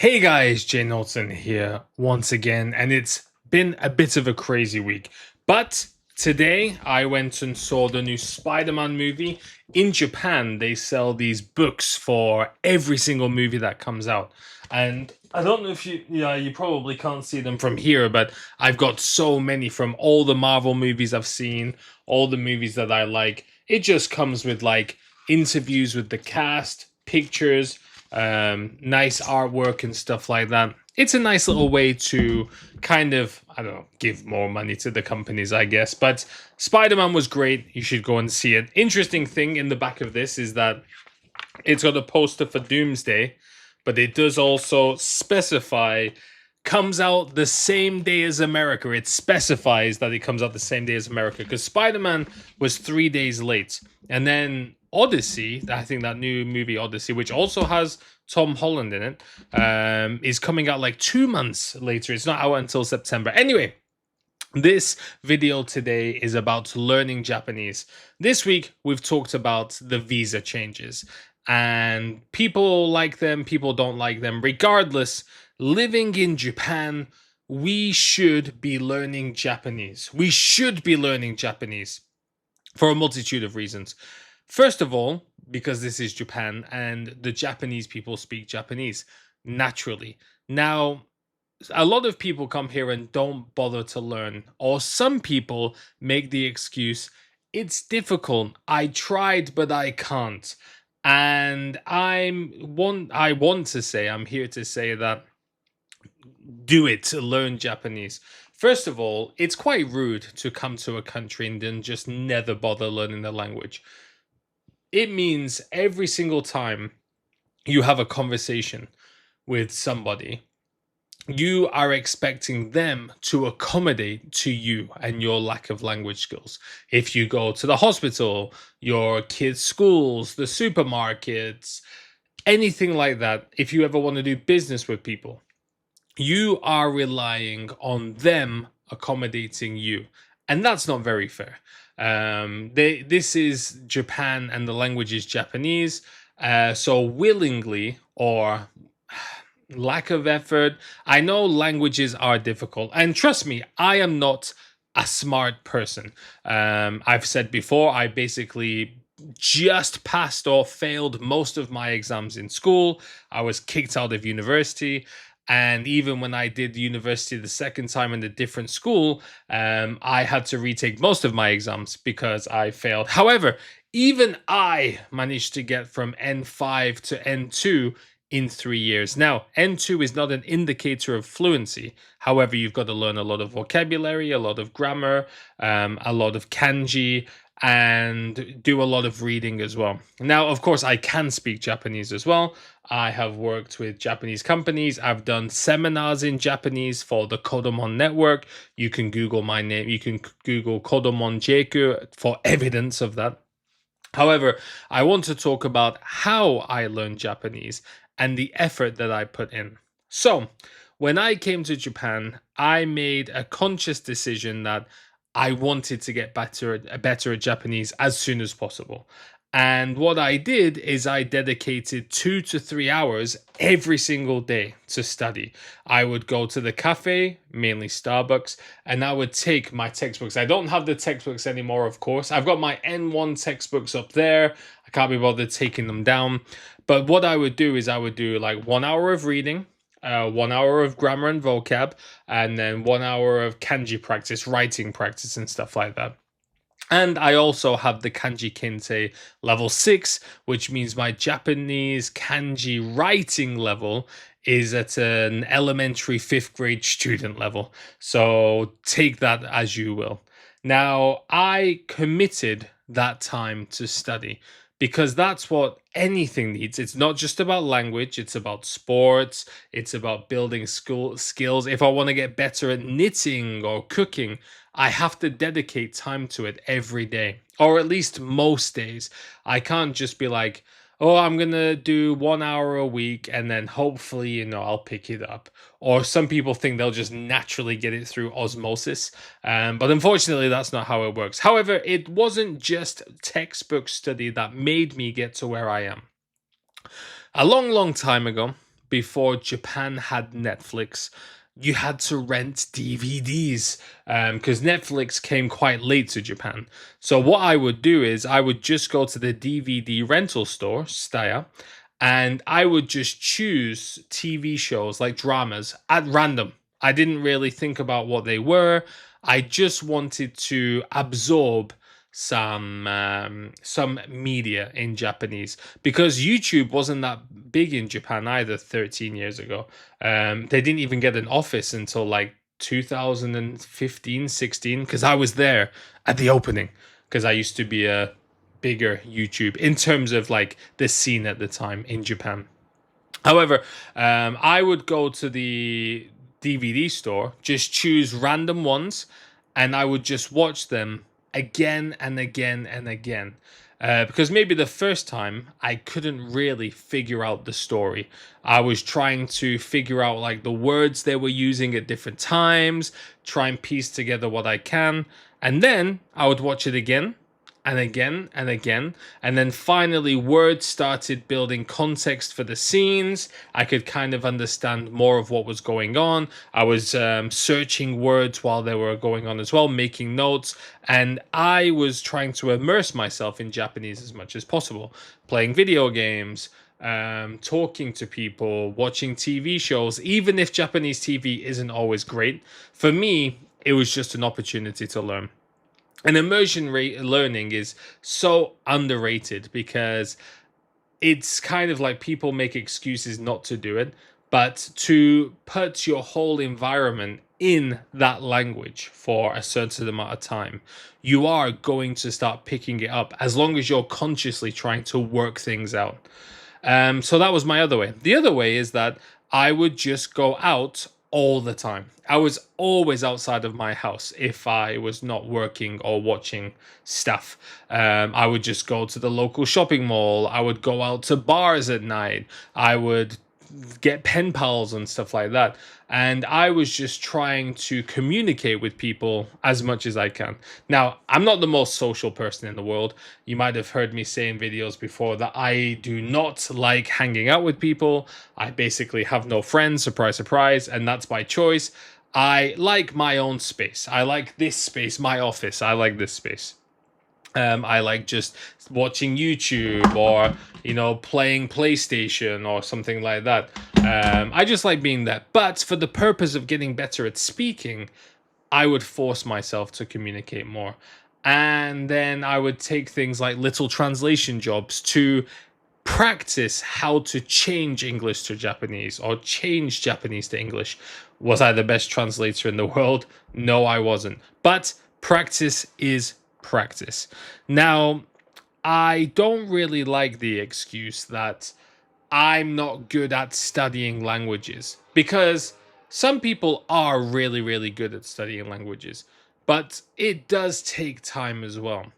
Hey guys, Jay Norton here once again, and it's been a bit of a crazy week. But today I went and saw the new Spider-Man movie. In Japan, they sell these books for every single movie that comes out. And I don't know if you probably can't see them from here, but I've got so many from all the Marvel movies I've seen, all the movies that I like. It just comes with like interviews with the cast, pictures, nice artwork and stuff like that. It's a nice little way to kind of, I don't know, give more money to the companies, I guess. But Spider-Man was great. You should go and see it. Interesting thing in the back of this is that it's got a poster for Doomsday, but it does also specify comes out the same day as America. It specifies that it comes out the same day as America because Spider-Man was 3 days late. And then Odyssey, I think that new movie Odyssey, which also has Tom Holland in it, is coming out like 2 months later. It's not out until September. Anyway, this video today is about learning Japanese. This week, we've talked about the visa changes, and people like them, people don't like them. Regardless, living in Japan, we should be learning Japanese. We should be learning Japanese for a multitude of reasons. First of all, because this is Japan and the Japanese people speak Japanese naturally. Now, a lot of people come here and don't bother to learn, or some people make the excuse, it's difficult. I tried, but I can't. And I want to say, I'm here to say that do it to learn Japanese. First of all, it's quite rude to come to a country and then just never bother learning the language. It means every single time you have a conversation with somebody, you are expecting them to accommodate to you and your lack of language skills. If you go to the hospital, your kids' schools, the supermarkets, anything like that, if you ever want to do business with people, you are relying on them accommodating you. And that's not very fair. This is Japan and the language is Japanese. So willingly or lack of effort. I know languages are difficult, and trust me, I am not a smart person. I've said before, I basically just passed or failed most of my exams in school. I was kicked out of university. And even when I did university the second time in a different school, I had to retake most of my exams because I failed. However, even I managed to get from N5 to N2 in 3 years. Now, N2 is not an indicator of fluency. However, you've got to learn a lot of vocabulary, a lot of grammar, a lot of kanji, and do a lot of reading as well. Now, of course, I can speak Japanese as well. I have worked with Japanese companies. I've done seminars in Japanese for the Kodomon network. You can Google my name. You can Google Kodomon Jeku for evidence of that. However, I want to talk about how I learned Japanese and the effort that I put in. So, when I came to Japan, I made a conscious decision that I wanted to get better at Japanese as soon as possible. And what I did is I dedicated 2 to 3 hours every single day to study. I would go to the cafe, mainly Starbucks, and I would take my textbooks. I don't have the textbooks anymore, of course. I've got my N1 textbooks up there. I can't be bothered taking them down. But what I would do is I would do like 1 hour of reading, 1 hour of grammar and vocab, and then 1 hour of kanji practice, writing practice, and stuff like that. And I also have the Kanji Kinte level 6, which means my Japanese kanji writing level is at an elementary 5th grade student level. So take that as you will. Now, I committed that time to study because that's what anything needs. It's not just about language, it's about sports, it's about building skills. If I want to get better at knitting or cooking, I have to dedicate time to it every day, or at least most days. I can't just be like, oh, I'm going to do 1 hour a week and then hopefully, I'll pick it up. Or some people think they'll just naturally get it through osmosis. But unfortunately, that's not how it works. However, it wasn't just textbook study that made me get to where I am. A long, long time ago, before Japan had Netflix, you had to rent DVDs because Netflix came quite late to Japan. So what I would do is I would just go to the DVD rental store, Staya, and I would just choose TV shows like dramas at random. I didn't really think about what they were. I just wanted to absorb some media in Japanese because YouTube wasn't that big in Japan either 13 years ago. They didn't even get an office until like 2015, 16 because I was there at the opening because I used to be a bigger YouTube in terms of like the scene at the time in Japan. However, I would go to the DVD store, just choose random ones, and I would just watch them again and again and again. Because maybe the first time I couldn't really figure out the story. I was trying to figure out like the words they were using at different times, try and piece together what I can, and then I would watch it again and again and again. And then finally, words started building context for the scenes. I could kind of understand more of what was going on. I was searching words while they were going on as well, making notes. And I was trying to immerse myself in Japanese as much as possible, playing video games. Talking to people, watching TV shows, even if Japanese TV isn't always great, for me, it was just an opportunity to learn. And immersion learning is so underrated because it's kind of like people make excuses not to do it, but to put your whole environment in that language for a certain amount of time, you are going to start picking it up as long as you're consciously trying to work things out. So that was my other way. The other way is that I would just go out all the time. I was always outside of my house if I was not working or watching stuff. I would just go to the local shopping mall. I would go out to bars at night. I would get pen pals and stuff like that. And I was just trying to communicate with people as much as I can. Now, I'm not the most social person in the world. You might have heard me say in videos before that I do not like hanging out with people. I basically have no friends, surprise, surprise, and that's by choice. I like my own space. I like this space, my office. I like this space. I like just watching YouTube or, playing PlayStation or something like that. I just like being there. But for the purpose of getting better at speaking, I would force myself to communicate more. And then I would take things like little translation jobs to practice how to change English to Japanese or change Japanese to English. Was I the best translator in the world? No, I wasn't. But practice is practice. Now, I don't really like the excuse that I'm not good at studying languages because some people are really, really good at studying languages, but it does take time as well.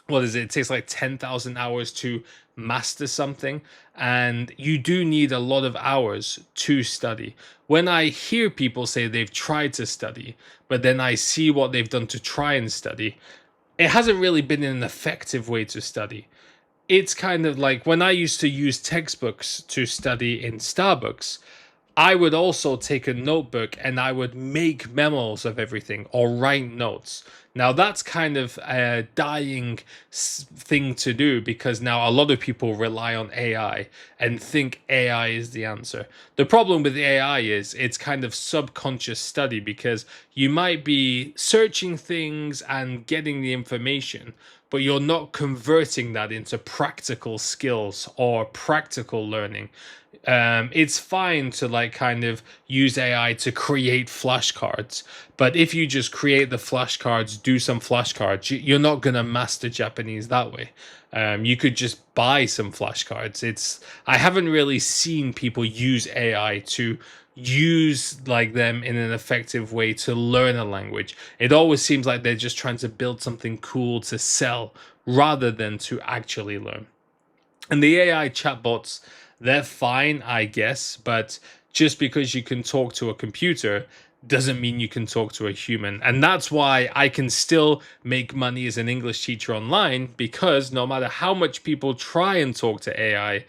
What is it? It takes like 10,000 hours to master something, and you do need a lot of hours to study. When I hear people say they've tried to study, but then I see what they've done to try and study, it hasn't really been an effective way to study. It's kind of like when I used to use textbooks to study in Starbucks, I would also take a notebook and I would make memos of everything or write notes. Now, that's kind of a dying thing to do because now a lot of people rely on AI and think AI is the answer. The problem with AI is it's kind of subconscious study because you might be searching things and getting the information, but you're not converting that into practical skills or practical learning. It's fine to like kind of use AI to create flashcards, but if you just create the flashcards, do some flashcards, you're not gonna master Japanese that way. You could just buy some flashcards. I haven't really seen people use AI to use like them in an effective way to learn a language. It always seems like they're just trying to build something cool to sell rather than to actually learn. And the AI chatbots, they're fine, I guess, but just because you can talk to a computer doesn't mean you can talk to a human. And that's why I can still make money as an English teacher online, because no matter how much people try and talk to AI,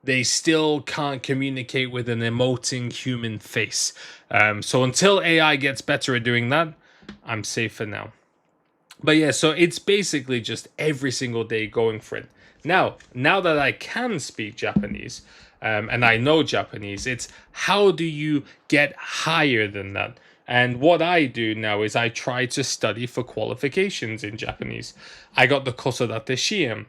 they still can't communicate with an emoting human face. So until AI gets better at doing that, I'm safe for now. But yeah, so it's basically just every single day going for it. Now that I can speak Japanese, and I know Japanese, it's how do you get higher than that? And what I do now is I try to study for qualifications in Japanese. I got the Kosodatte Shiem.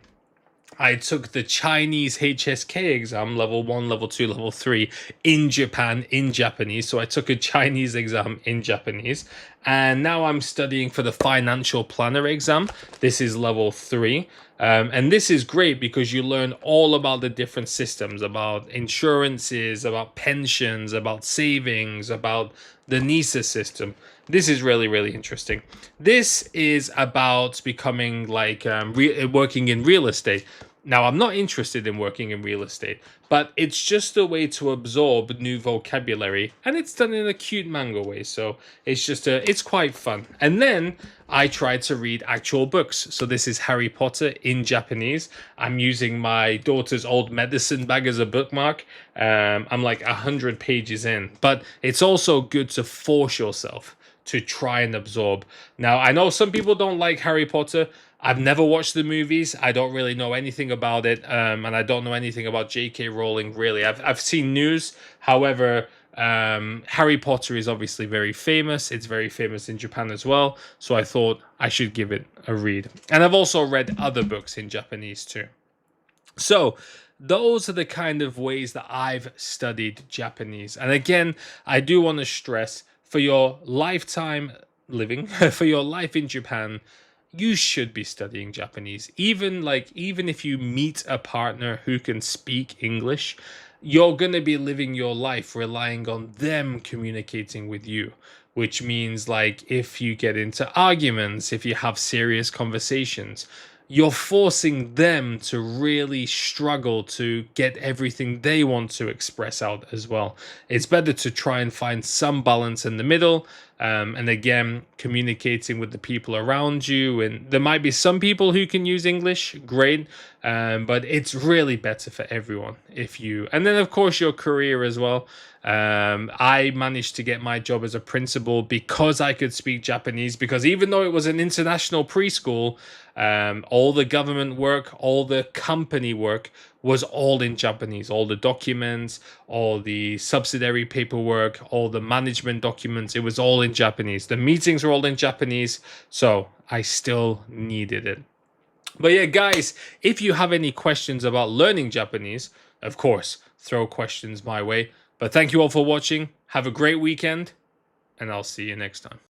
I took the Chinese HSK exam, level 1, level 2, level 3, in Japan, in Japanese. So I took a Chinese exam in Japanese. And now I'm studying for the financial planner exam. This is level 3. And this is great because you learn all about the different systems, about insurances, about pensions, about savings, about the NISA system. This is really, really interesting. This is about becoming like working in real estate. Now, I'm not interested in working in real estate, but it's just a way to absorb new vocabulary, and it's done in a cute manga way. So it's quite fun. And then I tried to read actual books. So this is Harry Potter in Japanese. I'm using my daughter's old medicine bag as a bookmark. I'm like 100 pages in, but it's also good to force yourself to try and absorb. Now, I know some people don't like Harry Potter. I've never watched the movies. I don't really know anything about it, and I don't know anything about J.K. Rowling, really. I've seen news. However, Harry Potter is obviously very famous. It's very famous in Japan as well. So I thought I should give it a read. And I've also read other books in Japanese too. So those are the kind of ways that I've studied Japanese. And again, I do want to stress for your lifetime living, for your life in Japan, you should be studying Japanese. Even if you meet a partner who can speak English, you're going to be living your life relying on them communicating with you, which means like if you get into arguments, if you have serious conversations, you're forcing them to really struggle to get everything they want to express out as well. It's better to try and find some balance in the middle. And again, communicating with the people around you. And there might be some people who can use English, great. But it's really better for everyone and then of course your career as well. I managed to get my job as a principal because I could speak Japanese, because even though it was an international preschool, all the government work, all the company work was all in Japanese. All the documents, all the subsidiary paperwork, all the management documents, it was all in Japanese. The meetings were all in Japanese, so I still needed it. But yeah, guys, if you have any questions about learning Japanese, of course, throw questions my way. But thank you all for watching. Have a great weekend, and I'll see you next time.